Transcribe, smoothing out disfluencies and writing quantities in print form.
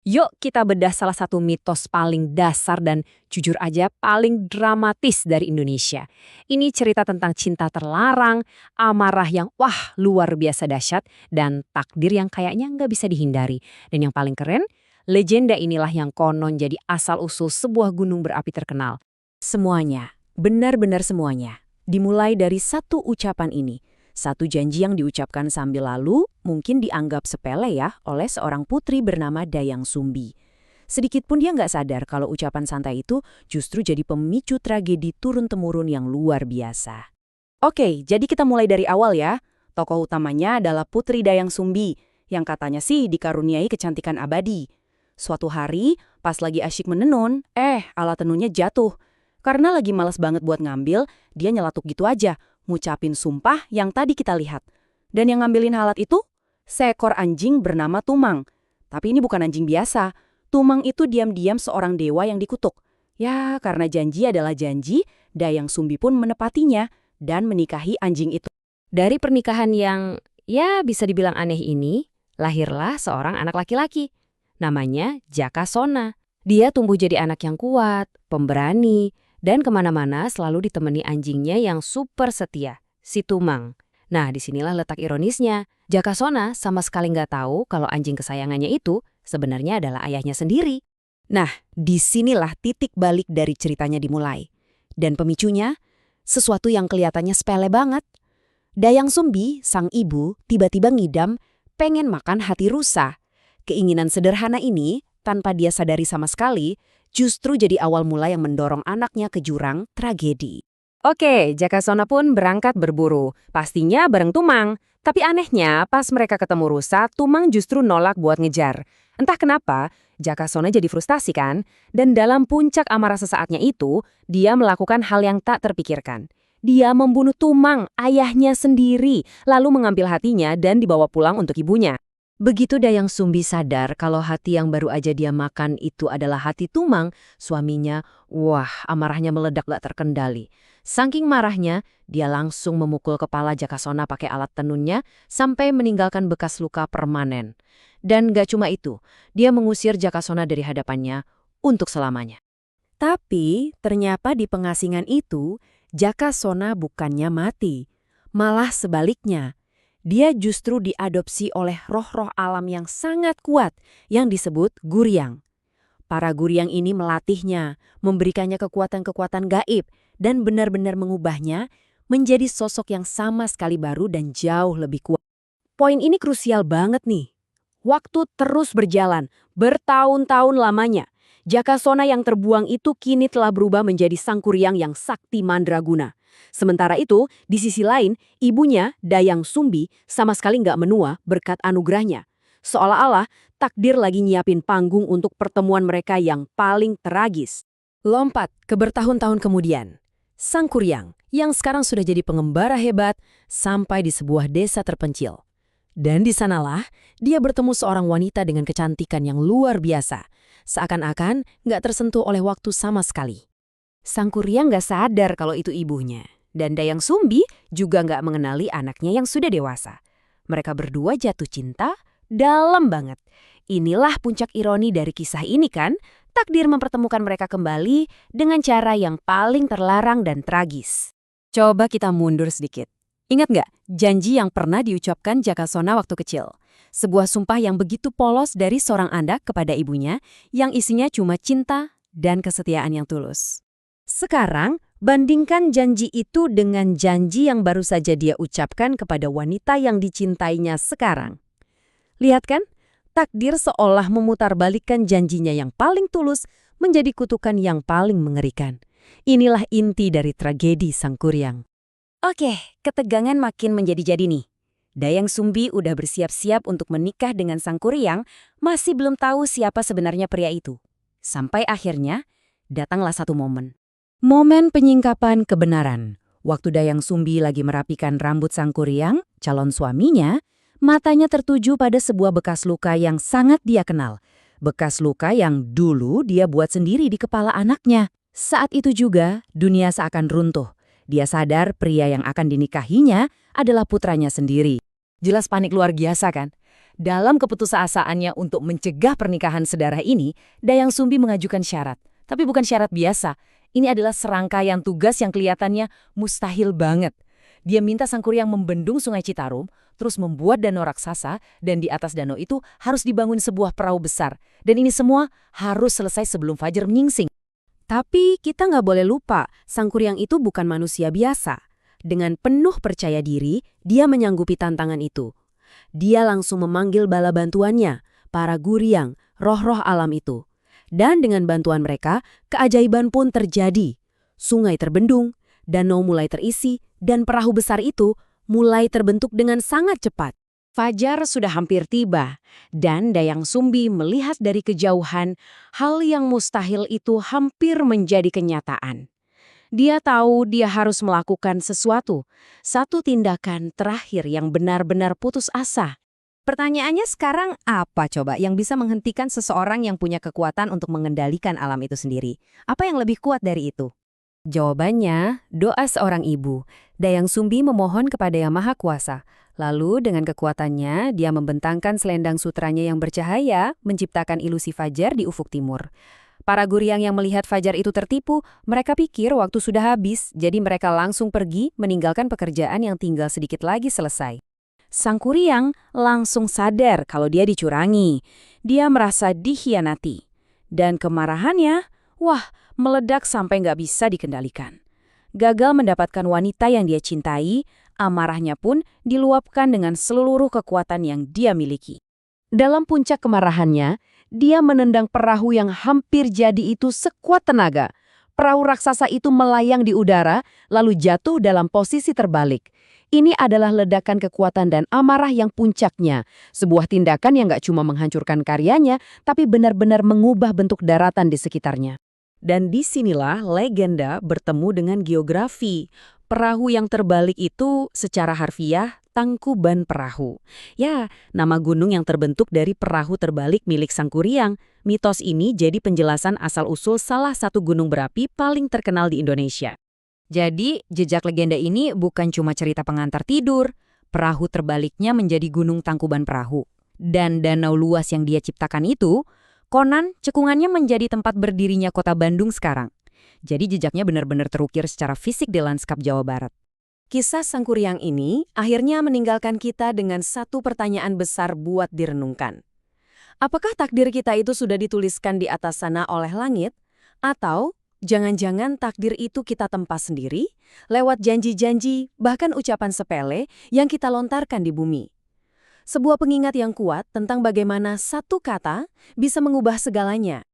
Yuk kita bedah salah satu mitos paling dasar dan jujur aja paling dramatis dari Indonesia. Ini cerita tentang cinta terlarang, amarah yang wah luar biasa dahsyat, dan takdir yang kayaknya nggak bisa dihindari. Dan yang paling keren, legenda inilah yang konon jadi asal-usul sebuah gunung berapi terkenal. Semuanya, benar-benar semuanya, dimulai dari satu ucapan ini. Satu janji yang diucapkan sambil lalu mungkin dianggap sepele ya oleh seorang putri bernama Dayang Sumbi. Sedikit pun dia nggak sadar kalau ucapan santai itu justru jadi pemicu tragedi turun-temurun yang luar biasa. Oke, jadi kita mulai dari awal ya. Tokoh utamanya adalah Putri Dayang Sumbi, yang katanya sih dikaruniai kecantikan abadi. Suatu hari, pas lagi asyik menenun, alat tenunnya jatuh. Karena lagi malas banget buat ngambil, dia nyelatuk gitu aja, ngucapin sumpah yang tadi kita lihat. Dan yang ngambilin alat itu, seekor anjing bernama Tumang. Tapi ini bukan anjing biasa. Tumang itu diam-diam seorang dewa yang dikutuk. Ya, karena janji adalah janji, Dayang Sumbi pun menepatinya dan menikahi anjing itu. Dari pernikahan yang ya bisa dibilang aneh ini, lahirlah seorang anak laki-laki. Namanya Jakasona. Dia tumbuh jadi anak yang kuat, pemberani, dan kemana-mana selalu ditemani anjingnya yang super setia, si Tumang. Nah, disinilah letak ironisnya. Jakasona sama sekali nggak tahu kalau anjing kesayangannya itu sebenarnya adalah ayahnya sendiri. Nah, disinilah titik balik dari ceritanya dimulai. Dan pemicunya, sesuatu yang kelihatannya sepele banget. Dayang Sumbi, sang ibu, tiba-tiba ngidam pengen makan hati rusa. Keinginan sederhana ini, tanpa dia sadari sama sekali, justru jadi awal mula yang mendorong anaknya ke jurang tragedi. Oke, Jakasona pun berangkat berburu. Pastinya bareng Tumang. Tapi anehnya, pas mereka ketemu rusa, Tumang justru nolak buat ngejar. Entah kenapa, Jakasona jadi frustasi kan? Dan dalam puncak amarah sesaatnya itu, dia melakukan hal yang tak terpikirkan. Dia membunuh Tumang, ayahnya sendiri, lalu mengambil hatinya dan dibawa pulang untuk ibunya. Begitu Dayang Sumbi sadar kalau hati yang baru aja dia makan itu adalah hati Tumang, suaminya, wah, amarahnya meledak gak terkendali. Saking marahnya, dia langsung memukul kepala Jakasona pakai alat tenunnya sampai meninggalkan bekas luka permanen. Dan gak cuma itu, dia mengusir Jakasona dari hadapannya untuk selamanya. Tapi ternyata di pengasingan itu, Jakasona bukannya mati. Malah sebaliknya. Dia justru diadopsi oleh roh-roh alam yang sangat kuat yang disebut Guryang. Para Guryang ini melatihnya, memberikannya kekuatan-kekuatan gaib, dan benar-benar mengubahnya menjadi sosok yang sama sekali baru dan jauh lebih kuat. Poin ini krusial banget nih. Waktu terus berjalan, bertahun-tahun lamanya. Jakasona yang terbuang itu kini telah berubah menjadi sang Guryang yang sakti mandraguna. Sementara itu, di sisi lain, ibunya, Dayang Sumbi, sama sekali nggak menua berkat anugerahnya. Seolah-olah takdir lagi nyiapin panggung untuk pertemuan mereka yang paling tragis. Lompat ke bertahun-tahun kemudian. Sang Kuryang, yang sekarang sudah jadi pengembara hebat, sampai di sebuah desa terpencil. Dan di sanalah, dia bertemu seorang wanita dengan kecantikan yang luar biasa. Seakan-akan nggak tersentuh oleh waktu sama sekali. Sang Kuryang nggak sadar kalau itu ibunya. Dan Dayang Sumbi juga nggak mengenali anaknya yang sudah dewasa. Mereka berdua jatuh cinta dalam banget. Inilah puncak ironi dari kisah ini kan? Takdir mempertemukan mereka kembali dengan cara yang paling terlarang dan tragis. Coba kita mundur sedikit. Ingat nggak janji yang pernah diucapkan Jakasona waktu kecil? Sebuah sumpah yang begitu polos dari seorang anak kepada ibunya yang isinya cuma cinta dan kesetiaan yang tulus. Sekarang, bandingkan janji itu dengan janji yang baru saja dia ucapkan kepada wanita yang dicintainya sekarang. Lihat kan, takdir seolah memutarbalikkan janjinya yang paling tulus menjadi kutukan yang paling mengerikan. Inilah inti dari tragedi Sang Kuryang. Oke, ketegangan makin menjadi-jadi nih. Dayang Sumbi udah bersiap-siap untuk menikah dengan Sang Kuryang, masih belum tahu siapa sebenarnya pria itu. Sampai akhirnya, datanglah satu momen. Momen penyingkapan kebenaran. Waktu Dayang Sumbi lagi merapikan rambut Sang Kuryang, calon suaminya, matanya tertuju pada sebuah bekas luka yang sangat dia kenal. Bekas luka yang dulu dia buat sendiri di kepala anaknya. Saat itu juga, dunia seakan runtuh. Dia sadar pria yang akan dinikahinya adalah putranya sendiri. Jelas panik luar biasa kan? Dalam keputusaasaannya untuk mencegah pernikahan sedarah ini, Dayang Sumbi mengajukan syarat. Tapi bukan syarat biasa. Ini adalah serangkaian tugas yang kelihatannya mustahil banget. Dia minta Sangkuriang membendung Sungai Citarum, terus membuat danau raksasa, dan di atas danau itu harus dibangun sebuah perahu besar. Dan ini semua harus selesai sebelum fajar menyingsing. Tapi kita nggak boleh lupa, Sangkuriang itu bukan manusia biasa. Dengan penuh percaya diri, dia menyanggupi tantangan itu. Dia langsung memanggil bala bantuannya, para guriang, roh-roh alam itu. Dan dengan bantuan mereka, keajaiban pun terjadi. Sungai terbendung, danau mulai terisi, dan perahu besar itu mulai terbentuk dengan sangat cepat. Fajar sudah hampir tiba, dan Dayang Sumbi melihat dari kejauhan hal yang mustahil itu hampir menjadi kenyataan. Dia tahu dia harus melakukan sesuatu, satu tindakan terakhir yang benar-benar putus asa. Pertanyaannya sekarang apa coba yang bisa menghentikan seseorang yang punya kekuatan untuk mengendalikan alam itu sendiri? Apa yang lebih kuat dari itu? Jawabannya, doa seorang ibu. Dayang Sumbi memohon kepada Yang Maha Kuasa. Lalu dengan kekuatannya, dia membentangkan selendang sutranya yang bercahaya, menciptakan ilusi fajar di ufuk timur. Para guriang yang melihat fajar itu tertipu, mereka pikir waktu sudah habis, jadi mereka langsung pergi meninggalkan pekerjaan yang tinggal sedikit lagi selesai. Sangkuriang langsung sadar kalau dia dicurangi. Dia merasa dikhianati. Dan kemarahannya, meledak sampai nggak bisa dikendalikan. Gagal mendapatkan wanita yang dia cintai, amarahnya pun diluapkan dengan seluruh kekuatan yang dia miliki. Dalam puncak kemarahannya, dia menendang perahu yang hampir jadi itu sekuat tenaga. Perahu raksasa itu melayang di udara, lalu jatuh dalam posisi terbalik. Ini adalah ledakan kekuatan dan amarah yang puncaknya. Sebuah tindakan yang gak cuma menghancurkan karyanya, tapi benar-benar mengubah bentuk daratan di sekitarnya. Dan disinilah legenda bertemu dengan geografi. Perahu yang terbalik itu secara harfiah Tangkuban Perahu. Ya, nama gunung yang terbentuk dari perahu terbalik milik Sangkuriang. Mitos ini jadi penjelasan asal-usul salah satu gunung berapi paling terkenal di Indonesia. Jadi, jejak legenda ini bukan cuma cerita pengantar tidur. Perahu terbaliknya menjadi gunung Tangkuban Perahu. Dan danau luas yang dia ciptakan itu, konon cekungannya menjadi tempat berdirinya kota Bandung sekarang. Jadi jejaknya benar-benar terukir secara fisik di lanskap Jawa Barat. Kisah Sangkuriang ini akhirnya meninggalkan kita dengan satu pertanyaan besar buat direnungkan. Apakah takdir kita itu sudah dituliskan di atas sana oleh langit? Atau jangan-jangan takdir itu kita tempa sendiri lewat janji-janji, bahkan ucapan sepele yang kita lontarkan di bumi? Sebuah pengingat yang kuat tentang bagaimana satu kata bisa mengubah segalanya.